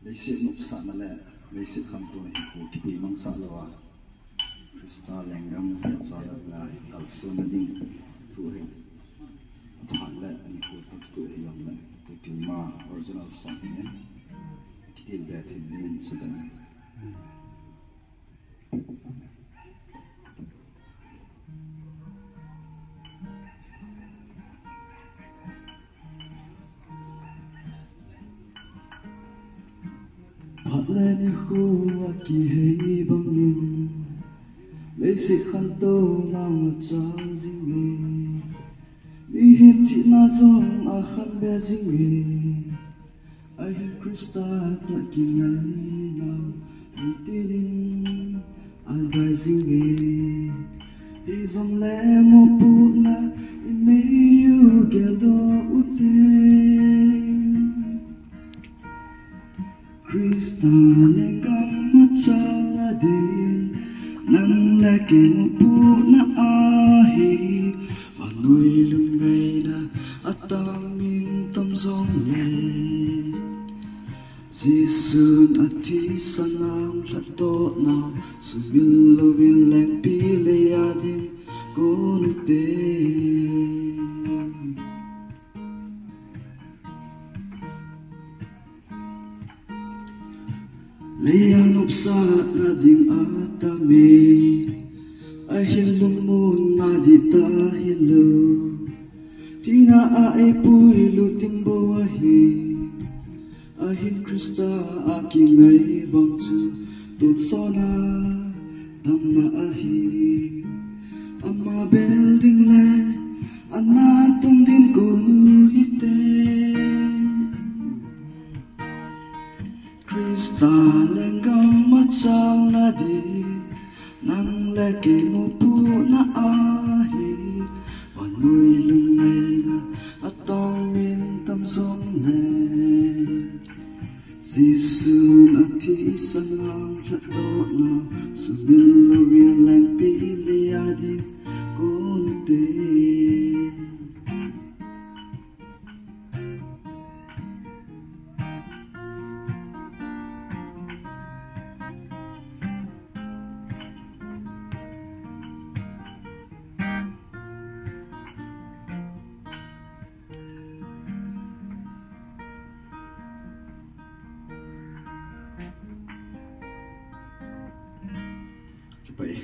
lấy sự nộp sản mà lẽ lấy sự khăm tôi của cái bì mong sản là Krista leng gam hiện ra là cả số nó đi thu hình phản lệ anh của tôi tụi hình lệ thì bì mà original song nhé cái tiền bè thì nên sự đấy phát lên khu kỳ hay băng nhìn lấy sự khăn tô mang mặt trăng dinh nghề mi hiệp chỉ na dòng khăn bé dinh nghề ai hiệp Krista tại kỳ ngày nào mình tin ai bài dinh nghề đi dòng lẽ một bút na in mấy yêu kẻ đó út Krista lên gam mắt trăng là đến nắng lẽ kể một bút na ahi và nuôi lưng ngày na atam min tâm dòng lệ Jisun ati sanam lato na subil lovin lang pili adin konute Leyan upsa na ding atame ahilum mun na dita hilo tina ay puy luting buwahi ahin Krista aking ngay vang chu tut sona tam na ahi ama building le anatung din kunu hite Krista lenggam macang na di nang leke mo pu na ahi panuy lumay na atong mintam song le Jisun ati sanang lato na subil lovin lang pili adin konute Vậy